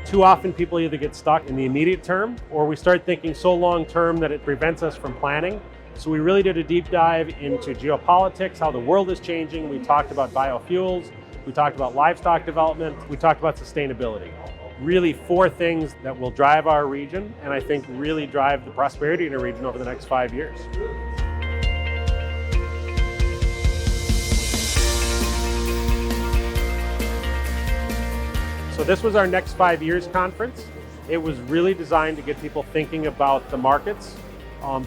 Too often people either get stuck in the immediate term or we start thinking so long term that it prevents us from planning. So we really did a deep dive into geopolitics, how the world is changing. We talked about biofuels, we talked about livestock development, we talked about sustainability. Really 4 things that will drive our region and I think really drive the prosperity in our region over the next 5 years. So this was our Next 5 Years conference. It was really designed to get people thinking about the markets,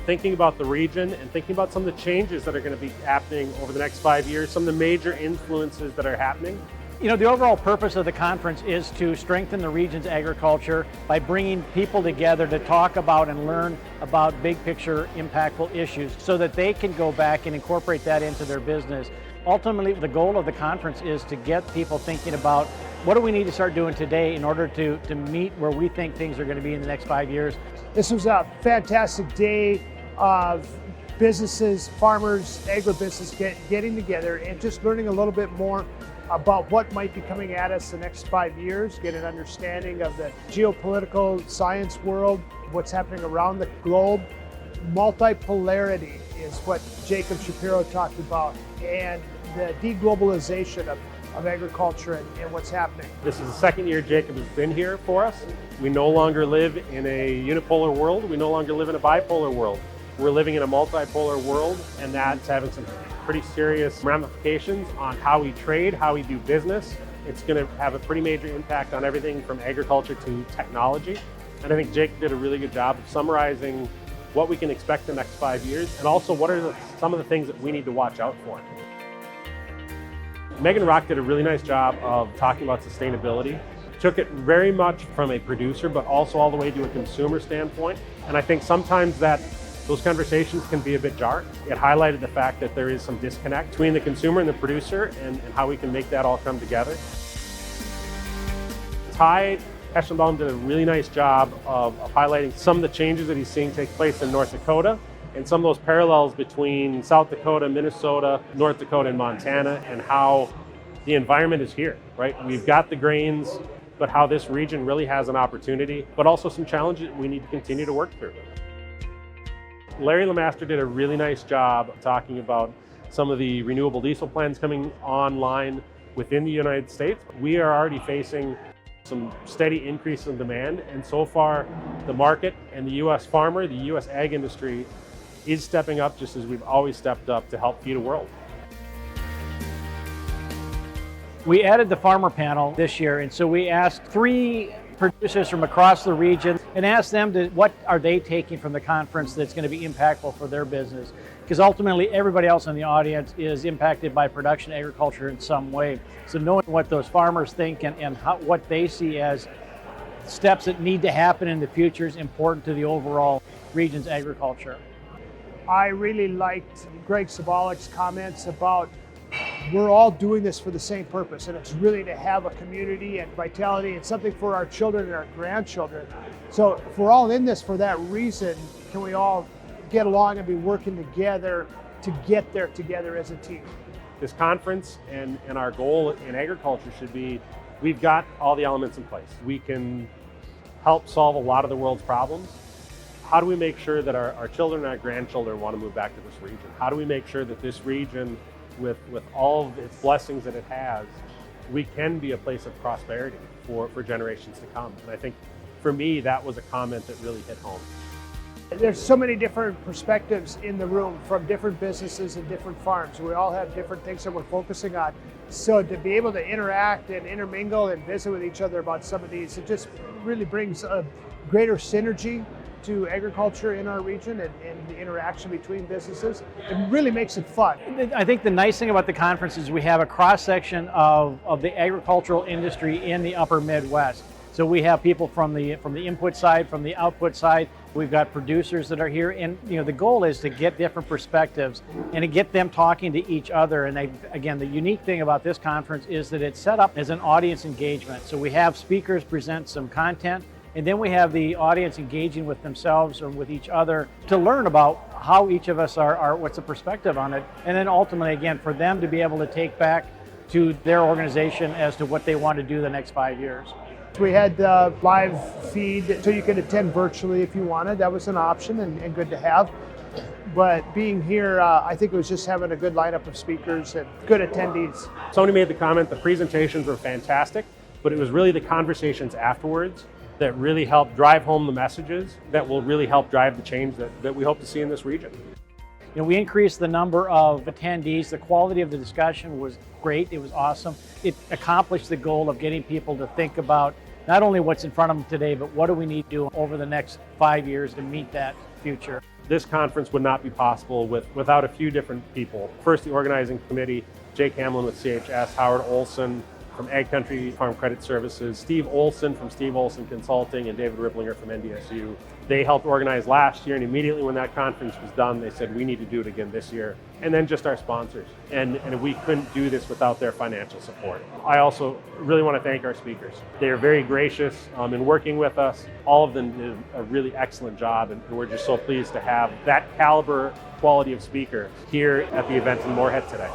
thinking about the region, and thinking about some of the changes that are going to be happening over the next 5 years, some of the major influences that are happening. You know, the overall purpose of the conference is to strengthen the region's agriculture by bringing people together to talk about and learn about big picture impactful issues so that they can go back and incorporate that into their business. Ultimately, the goal of the conference is to get people thinking about what do we need to start doing today in order to meet where we think things are going to be in the next 5 years. This was a fantastic day of businesses, farmers, agribusiness getting together and just learning a little bit more about what might be coming at us the next 5 years, get an understanding of the geopolitical science world, what's happening around the globe. Multipolarity is what Jacob Shapiro talked about, and the deglobalization of agriculture and what's happening. This is the second year Jacob has been here for us. We no longer live in a unipolar world. We no longer live in a bipolar world. We're living in a multipolar world, and that's having some pretty serious ramifications on how we trade, how we do business. It's going to have a pretty major impact on everything from agriculture to technology. And I think Jake did a really good job of summarizing what we can expect the next 5 years, and also what are some of the things that we need to watch out for. Megan Rock did a really nice job of talking about sustainability. Took it very much from a producer, but also all the way to a consumer standpoint. And I think sometimes those conversations can be a bit jarring. It highlighted the fact that there is some disconnect between the consumer and the producer and how we can make that all come together. Ty Eschenbaum did a really nice job of highlighting some of the changes that he's seeing take place in North Dakota and some of those parallels between South Dakota, Minnesota, North Dakota, and Montana, and how the environment is here, right? We've got the grains, but how this region really has an opportunity, but also some challenges we need to continue to work through. Larry Lemaster did a really nice job talking about some of the renewable diesel plants coming online within the United States. We are already facing some steady increase in demand, and so far the market and the U.S. farmer, the U.S. ag industry is stepping up just as we've always stepped up to help feed a world. We added the farmer panel this year, and so we asked 3 producers from across the region and asked them what are they taking from the conference that's going to be impactful for their business, because ultimately everybody else in the audience is impacted by production agriculture in some way. So knowing what those farmers think and what they see as steps that need to happen in the future is important to the overall region's agriculture. I really liked Greg Sabolik's comments about we're all doing this for the same purpose, and it's really to have a community and vitality and something for our children and our grandchildren. So if we're all in this for that reason, can we all get along and be working together to get there together as a team? This conference and our goal in agriculture should be, we've got all the elements in place. We can help solve a lot of the world's problems. How do we make sure that our children and our grandchildren want to move back to this region? How do we make sure that this region, with all of its blessings that it has, we can be a place of prosperity for generations to come? And I think for me, that was a comment that really hit home. There's so many different perspectives in the room from different businesses and different farms. We all have different things that we're focusing on. So to be able to interact and intermingle and visit with each other about some of these, it just really brings a greater synergy to agriculture in our region and the interaction between businesses. It really makes it fun. I think the nice thing about the conference is we have a cross-section of the agricultural industry in the upper Midwest. So we have people from the input side, from the output side. We've got producers that are here, and the goal is to get different perspectives and to get them talking to each other. And again, the unique thing about this conference is that it's set up as an audience engagement. So we have speakers present some content, and then we have the audience engaging with themselves or with each other to learn about how each of us are what's the perspective on it. And then ultimately, again, for them to be able to take back to their organization as to what they want to do the next 5 years. We had the live feed so you could attend virtually if you wanted. That was an option and good to have. But being here, I think it was just having a good lineup of speakers and good attendees. Somebody made the comment, the presentations were fantastic, but it was really the conversations afterwards that really helped drive home the messages that will really help drive the change that we hope to see in this region. You know, we increased the number of attendees. The quality of the discussion was great. It was awesome. It accomplished the goal of getting people to think about not only what's in front of them today, but what do we need to do over the next 5 years to meet that future. This conference would not be possible without a few different people. First, the organizing committee, Jake Hamlin with CHS, Howard Olson from Ag Country Farm Credit Services, Steve Olson from Steve Olson Consulting, and David Riblinger from NDSU. They helped organize last year, and immediately when that conference was done, they said, we need to do it again this year. And then just our sponsors. And we couldn't do this without their financial support. I also really want to thank our speakers. They are very gracious in working with us. All of them did a really excellent job, and we're just so pleased to have that caliber, quality of speaker here at the event in Moorhead today.